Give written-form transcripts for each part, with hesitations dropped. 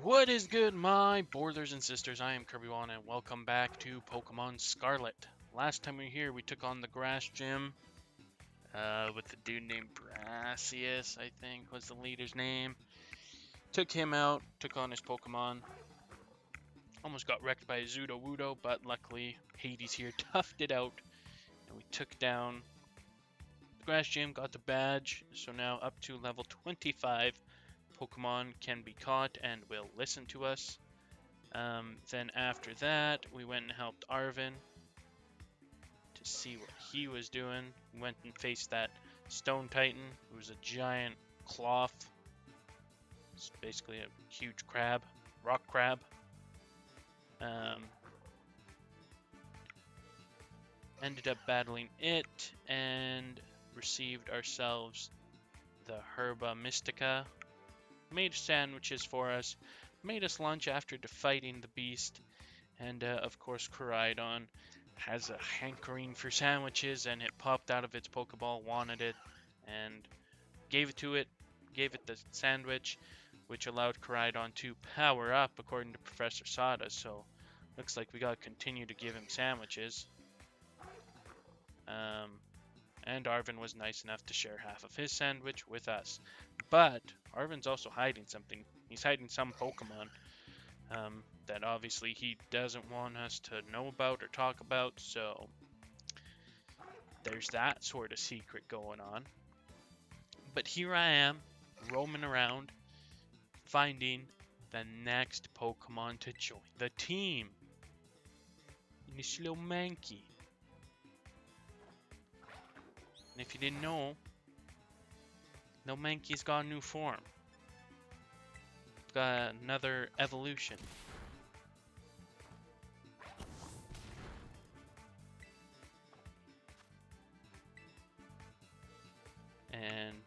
What is good, my brothers and sisters? I am Kirby1, and welcome back to Pokemon Scarlet. Last time we were here, we took on the grass gym with the dude named Brassius, I think was the leader's name. Took him out, took on his Pokemon. Almost got wrecked by a Zudo-Wudo, but luckily Hades here toughed it out, and we took down the grass gym, got the badge. So now up to level 25, Pokemon can be caught and will listen to us. Then after that, we went and helped Arvin to see what he was doing. We went and faced that Stone Titan, who was a giant cloth. It's basically a huge crab, rock crab. Ended up battling it and received ourselves the Herba Mystica. Made sandwiches for us, made us lunch after defeating the beast, and of course Koraidon has a hankering for sandwiches, and it popped out of its Pokeball, wanted it, and gave it to it, gave it the sandwich, which allowed Koraidon to power up according to Professor Sada, so looks like we gotta continue to give him sandwiches. And Arvin was nice enough to share half of his sandwich with us. But Arvin's also hiding something. He's hiding some Pokemon that obviously he doesn't want us to know about or talk about, so there's that sort of secret going on. But here I am, roaming around, finding the next Pokemon to join the team. And it's little Mankey. And if you didn't know, little Mankey's got a new form. It's got another evolution. And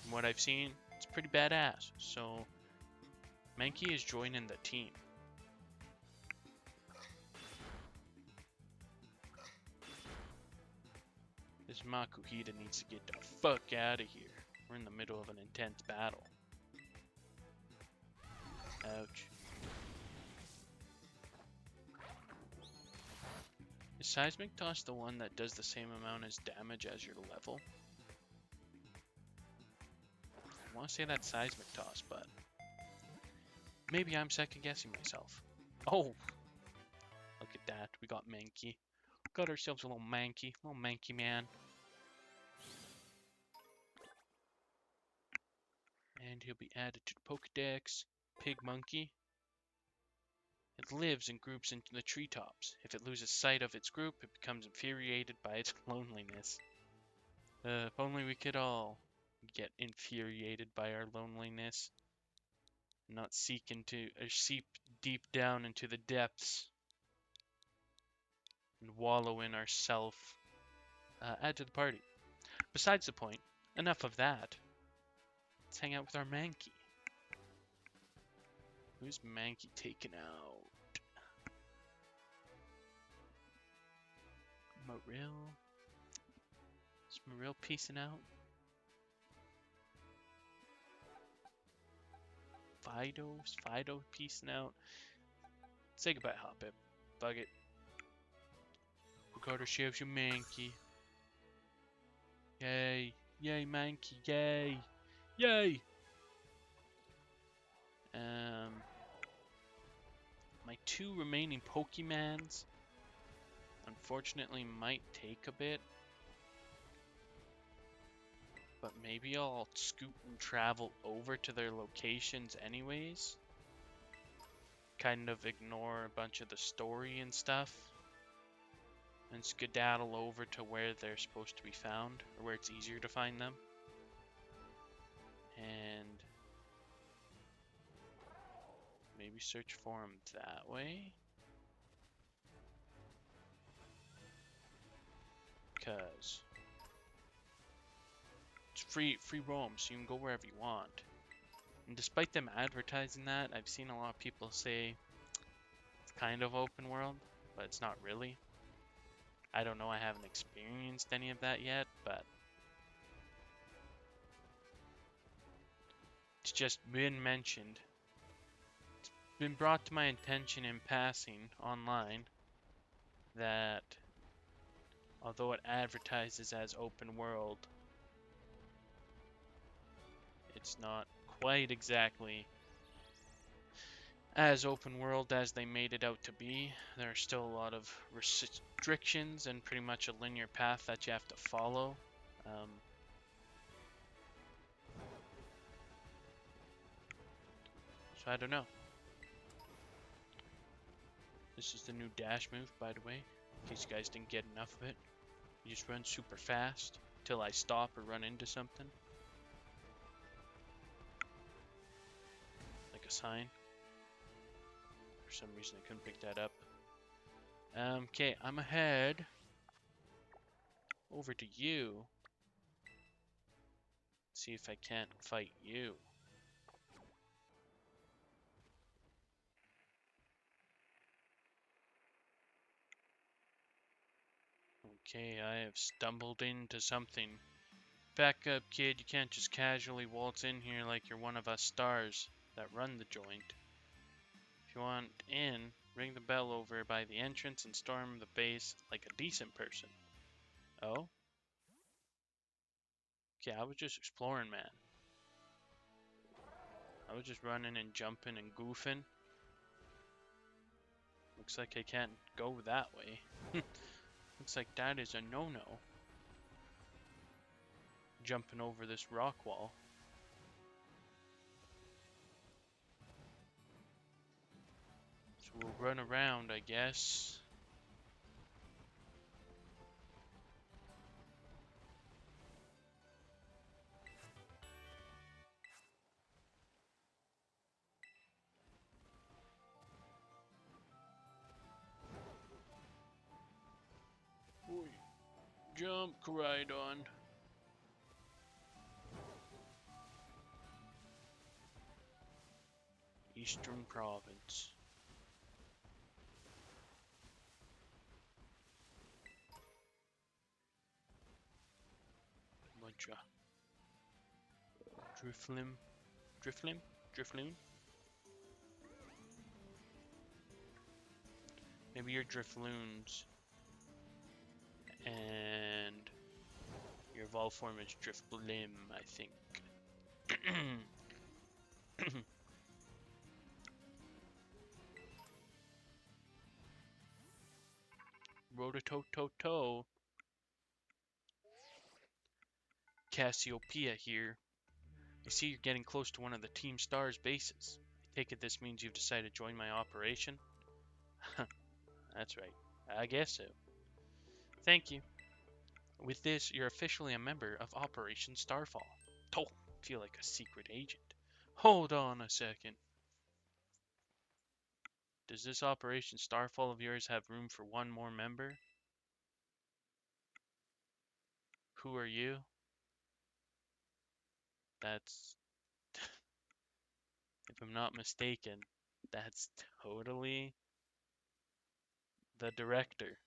from what I've seen, it's pretty badass. So Mankey is joining the team. This Makuhita needs to get the fuck out of here. We're in the middle of an intense battle. Ouch. Is Seismic Toss the one that does the same amount as damage as your level? I want to say that's Seismic Toss, but maybe I'm second guessing myself. Oh, look at that. We got Mankey. Got ourselves a little Mankey man. And he'll be added to the Pokedex. Pig Monkey. It lives in groups in the treetops. If it loses sight of its group, it becomes infuriated by its loneliness. If only we could all get infuriated by our loneliness. Not seek into or seep deep down into the depths and wallow in ourself. Add to the party. Besides the point, enough of that. Let's hang out with our Mankey. Who's Mankey taking out? Marill? Is Marill piecing out? Fido piecing out? Say goodbye, Hoppip. Bug it. We got ourselves a Mankey. Yay. Yay, Mankey. Yay. Yay! My two remaining Pokemons unfortunately might take a bit. But maybe I'll scoot and travel over to their locations anyways. Kind of ignore a bunch of the story and stuff. And skedaddle over to where they're supposed to be found, or where it's easier to find them. And maybe search for them that way. Because it's free roam, so you can go wherever you want. And despite them advertising that, I've seen a lot of people say it's kind of open world, but it's not really. I don't know, I haven't experienced any of that yet, but It's just been mentioned. It's been brought to my attention in passing online that although it advertises as open world, it's not quite exactly as open world as they made it out to be. There are still a lot of restrictions and pretty much a linear path that you have to follow. So I don't know. This is the new dash move, by the way, in case you guys didn't get enough of it. You just run super fast till I stop or run into something. Like a sign. For some reason I couldn't pick that up. Okay, I'm ahead. Over to you. See if I can't fight you. Okay, I have stumbled into something. Back up, kid. You can't just casually waltz in here like you're one of us stars that run the joint. If you want in, ring the bell over by the entrance and storm the base like a decent person. Oh? Okay, I was just exploring, man. I was just running and jumping and goofing. Looks like I can't go that way. Looks like that is a no-no. Jumping over this rock wall. So we'll run around, I guess. Boy, jump, Koraidon. Eastern Province. Bunch of Driflim? Maybe you're Drifloons. And your evolved form is Drifblim, I think. Rotototo. Cassiopeia here. I see you're getting close to one of the Team Star's bases. I take it this means you've decided to join my operation? That's right. I guess so. Thank you. With this, you're officially a member of Operation Starfall. Oh, feel like a secret agent. Hold on a second. Does this Operation Starfall of yours have room for one more member? Who are you? That's, if I'm not mistaken, that's totally the director.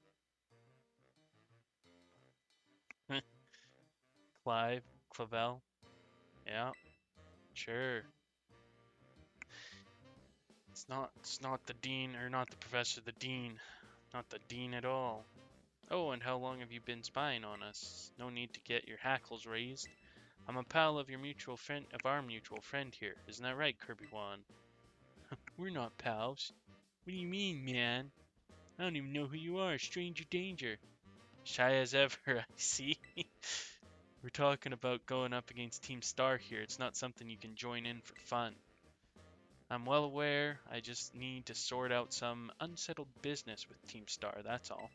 Clavel. Yeah, sure. It's not the dean, or not the professor, the dean. Not the dean at all. Oh, and how long have you been spying on us? No need to get your hackles raised. I'm a pal of our mutual friend here. Isn't that right, Kirby Wan? We're not pals. What do you mean, man? I don't even know who you are. Stranger danger. Shy as ever, I see. We're talking about going up against Team Star here. It's not something you can join in for fun. I'm well aware. I just need to sort out some unsettled business with Team Star, that's all.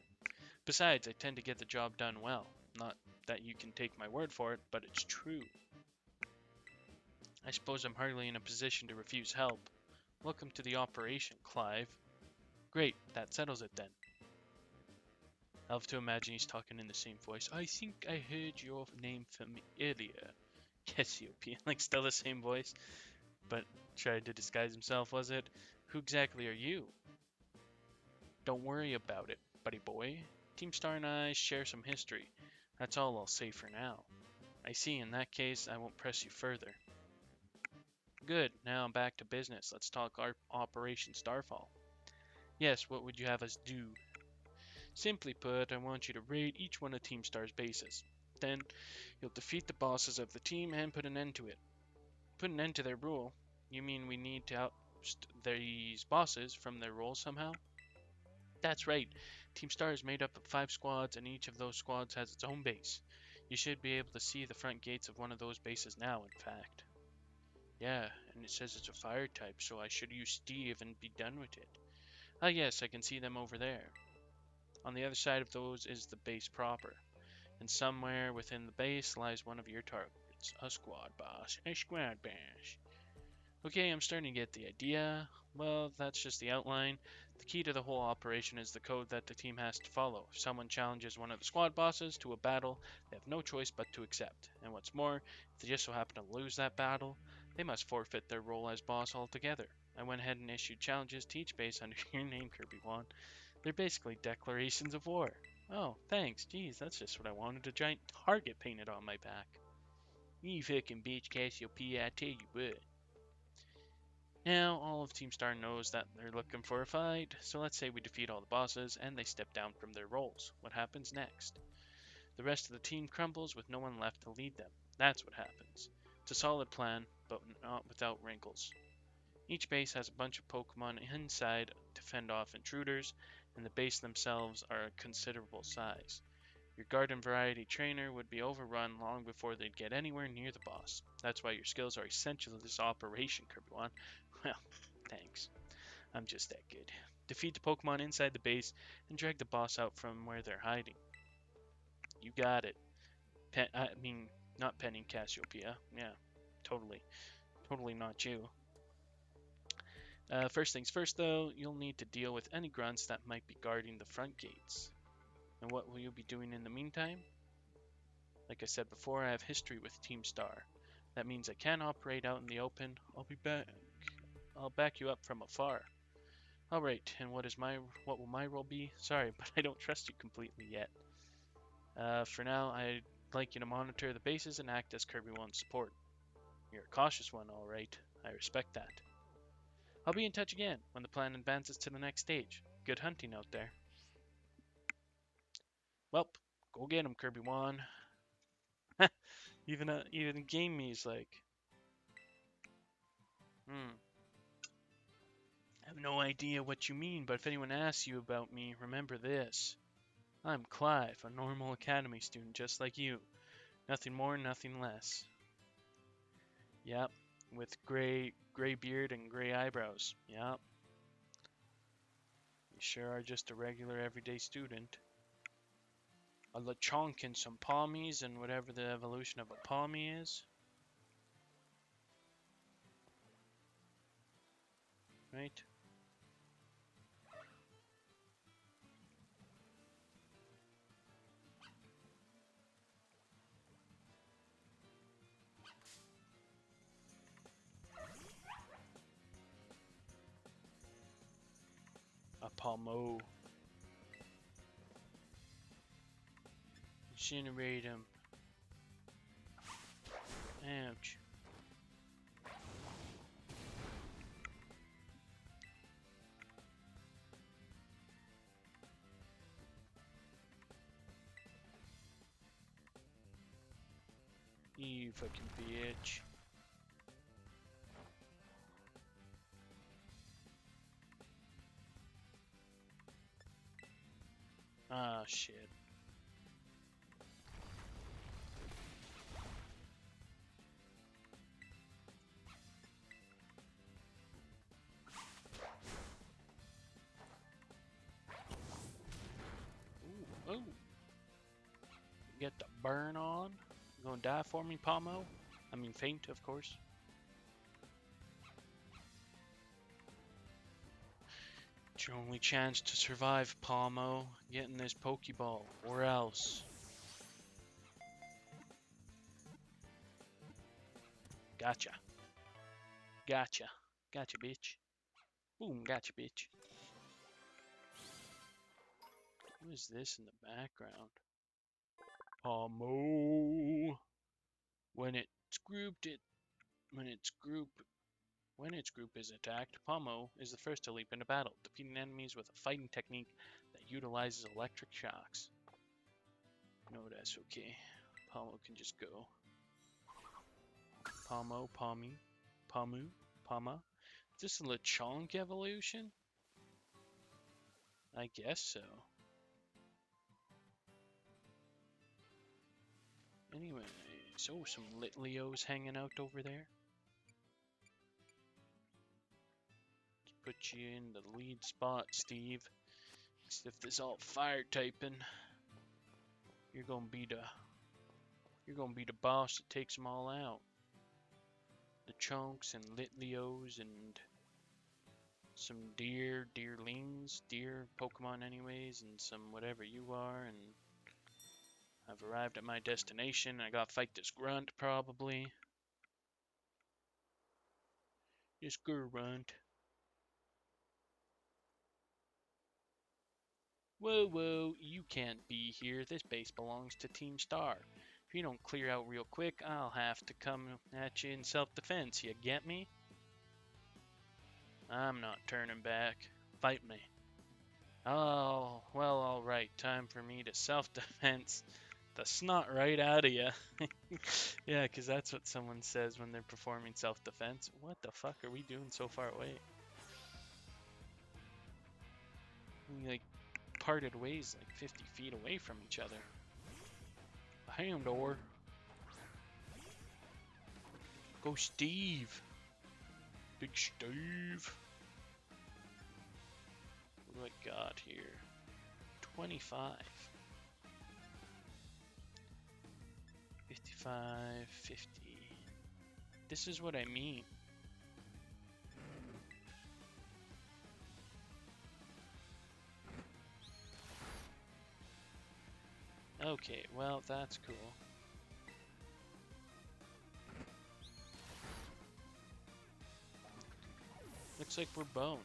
Besides, I tend to get the job done well. Not that you can take my word for it, but it's true. I suppose I'm hardly in a position to refuse help. Welcome to the operation, Clive. Great, that settles it then. I'll have to imagine he's talking in the same voice. I think I heard your name from earlier. Cassiopeia, like still the same voice, but tried to disguise himself, was it? Who exactly are you? Don't worry about it, buddy boy. Team Star and I share some history. That's all I'll say for now. I see, in that case, I won't press you further. Good, now back to business. Let's talk our Operation Starfall. Yes, what would you have us do? Simply put, I want you to raid each one of Team Star's bases. Then, you'll defeat the bosses of the team and put an end to it. Put an end to their rule? You mean we need to oust these bosses from their role somehow? That's right. Team Star is made up of 5 squads, and each of those squads has its own base. You should be able to see the front gates of one of those bases now, in fact. Yeah, and it says it's a fire type, so I should use Steve and be done with it. Ah yes, I can see them over there. On the other side of those is the base proper, and somewhere within the base lies one of your targets, a squad boss. A squad boss. Okay, I'm starting to get the idea. Well, that's just the outline. The key to the whole operation is the code that the team has to follow. If someone challenges one of the squad bosses to a battle, they have no choice but to accept. And what's more, if they just so happen to lose that battle, they must forfeit their role as boss altogether. I went ahead and issued challenges to each base under your name, Kirby1. They're basically declarations of war. Oh, thanks. Geez, that's just what I wanted. A giant target painted on my back. You fucking bitch, Cassiopeia, I tell you what. Now, all of Team Star knows that they're looking for a fight, so let's say we defeat all the bosses and they step down from their roles. What happens next? The rest of the team crumbles with no one left to lead them. That's what happens. It's a solid plan, but not without wrinkles. Each base has a bunch of Pokemon inside to fend off intruders, and the base themselves are a considerable size. Your garden variety trainer would be overrun long before they'd get anywhere near the boss. That's why your skills are essential to this operation, Kirby-wan. Well, thanks. I'm just that good. Defeat the Pokemon inside the base and drag the boss out from where they're hiding. You got it. Not penning Cassiopeia. Yeah, totally. Totally not you. First things first, though, you'll need to deal with any grunts that might be guarding the front gates. And what will you be doing in the meantime? Like I said before, I have history with Team Star. That means I can operate out in the open. I'll be back. I'll back you up from afar. Alright, and what will my role be? Sorry, but I don't trust you completely yet. For now, I'd like you to monitor the bases and act as Kirby-1's support. You're a cautious one, alright. I respect that. I'll be in touch again when the plan advances to the next stage. Good hunting out there. Welp, go get him, Kirby-1. Even Game Me's like, I have no idea what you mean, but if anyone asks you about me, remember this. I'm Clive, a normal academy student just like you. Nothing more, nothing less. Yep, with gray beard and gray eyebrows. Yep. You sure are just a regular everyday student. A Lechonk and some Palmies and whatever the evolution of a Palmy is. Right? A Palmo. Incinerate him. Ouch. You fucking bitch. Ah, shit. Ooh, ooh. Get the burn on. You gonna die for me, Palmo? I mean, faint, of course. It's your only chance to survive, Palmo. Get in this Pokeball, or else. Gotcha. Gotcha. Gotcha, bitch. Boom, gotcha, bitch. Who is this in the background? Palmo. When it's grouped, When its group is attacked, Pomo is the first to leap into battle, defeating enemies with a fighting technique that utilizes electric shocks. No, that's okay. Pomo can just go. Pomo, Pommy, Pomu, Pama. Is this a Lechonk evolution? I guess so. Anyway, so some Litleos hanging out over there. Let's put you in the lead spot, Steve. As if this all fire typing, you're gonna be the boss that takes them all out. The chunks and Litleos and some deerlings, deer Pokemon anyways, and some whatever you are, and I've arrived at my destination. I gotta fight this grunt probably. This grunt. Whoa, whoa, you can't be here. This base belongs to Team Star. If you don't clear out real quick, I'll have to come at you in self-defense, you get me? I'm not turning back. Fight me. Oh, well, alright. Time for me to self-defense the snot right out of you. Yeah, because that's what someone says when they're performing self-defense. What the fuck are we doing so far away? We, like, parted ways like 50 feet away from each other. Handor. Go Steve. Big Steve. What do I got here? 25. 55, 50. This is what I mean. Okay, well, that's cool. Looks like we're boned.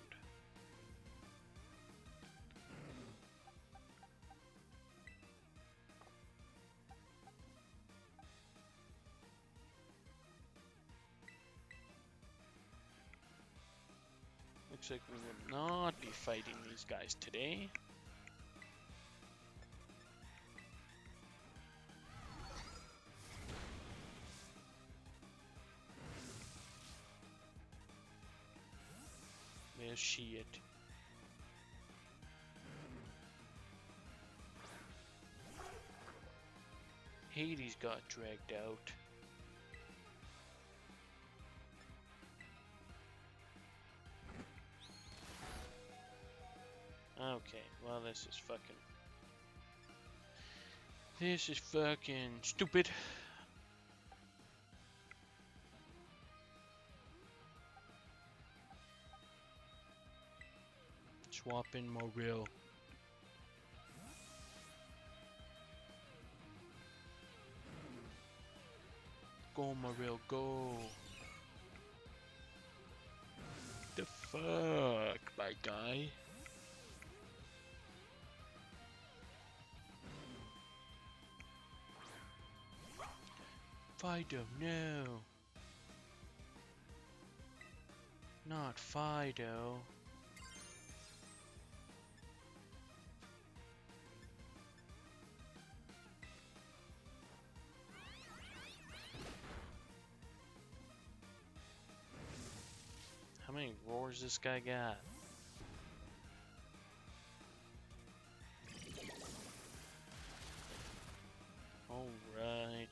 Looks like we will not be fighting these guys today. Well, shit. Hades got dragged out. Okay, well this is fucking stupid. Swap in Moril. Go Moril, go. The fuck, my guy. Fido, no. Not Fido. How many roars this guy got? Alright.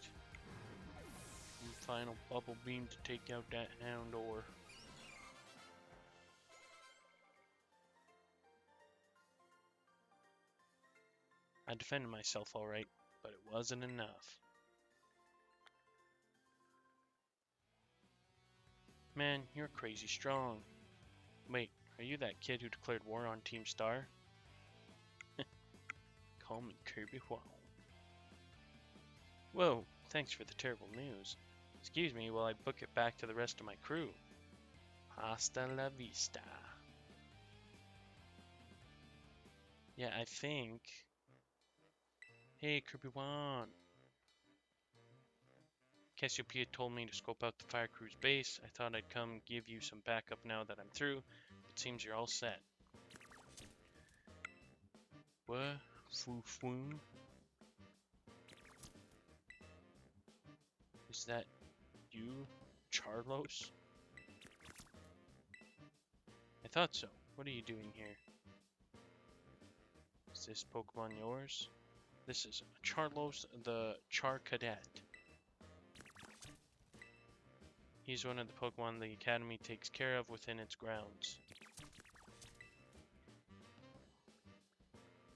Final bubble beam to take out that Houndor. I defended myself alright, but it wasn't enough. Man, you're crazy strong. Wait, are you that kid who declared war on Team Star? Call me Kirby Huang. Whoa, thanks for the terrible news. Excuse me while I book it back to the rest of my crew. Hasta la vista. Yeah, I think... Hey, Kirby Huang. Cassiopeia told me to scope out the fire crew's base. I thought I'd come give you some backup now that I'm through. It seems you're all set. What? Foo-foon? Is that you, Charlos? I thought so. What are you doing here? Is this Pokemon yours? This is Charlos the Char Cadet. He's one of the Pokemon the Academy takes care of within its grounds.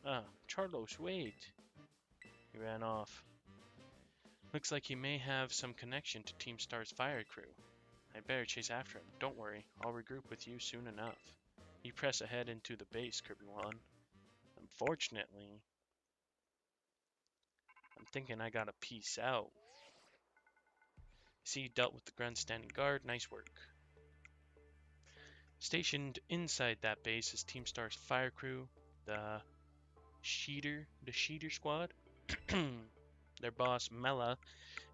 Ah, Charlos, wait! He ran off. Looks like he may have some connection to Team Star's fire crew. I'd better chase after him. Don't worry, I'll regroup with you soon enough. You press ahead into the base, Kirby-wan. Unfortunately, I'm thinking I gotta peace out. See, you dealt with the grunt standing guard. Nice work. Stationed inside that base is Team Star's fire crew, the Sheeter Squad. Their boss, Mela,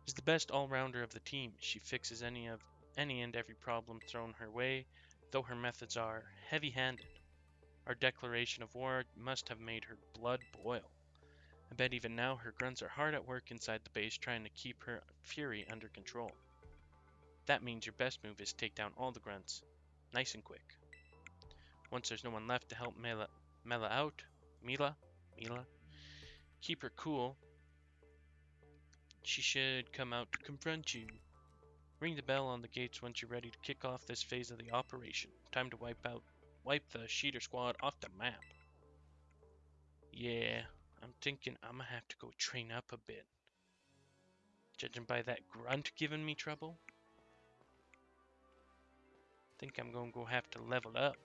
is the best all-rounder of the team. She fixes any and every problem thrown her way, though her methods are heavy-handed. Our declaration of war must have made her blood boil. I bet even now her grunts are hard at work inside the base trying to keep her fury under control. That means your best move is take down all the grunts, nice and quick. Once there's no one left to help Mila out, keep her cool. She should come out to confront you. Ring the bell on the gates once you're ready to kick off this phase of the operation. Time to wipe the Sheeter Squad off the map. Yeah, I'm thinking I'm gonna have to go train up a bit. Judging by that grunt giving me trouble, think I'm gonna go have to level up.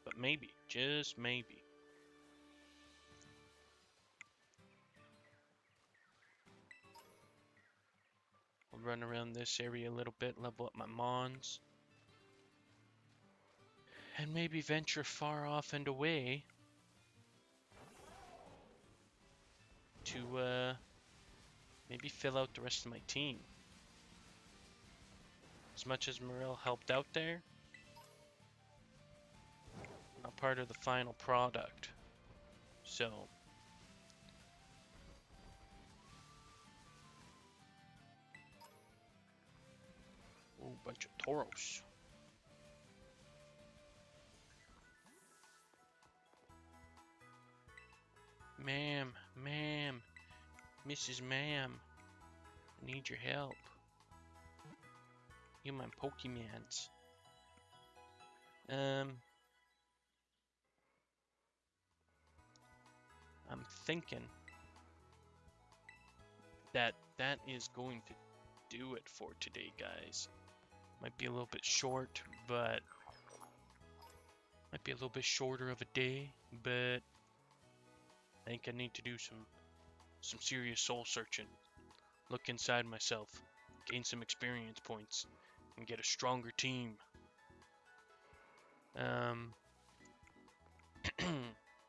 But maybe, just maybe. I'll run around this area a little bit, level up my mons, and maybe venture far off and away to maybe fill out the rest of my team. As much as Morel helped out there, not part of the final product. So, oh, bunch of Tauros. Ma'am, Mrs. Ma'am, I need your help. You my Pokemons. I'm thinking that is going to do it for today, guys. Might be a little bit short, but might be a little bit shorter of a day, but I think I need to do some serious soul searching. Look inside myself, gain some experience points, and get a stronger team.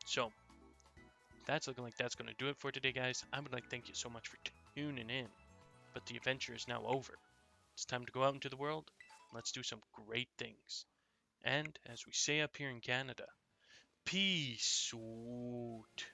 So that's looking like that's going to do it for today, guys. I would like to thank you so much for tuning in, but the adventure is now over. It's time to go out into the world. Let's do some great things. And as we say up here in Canada, peace out.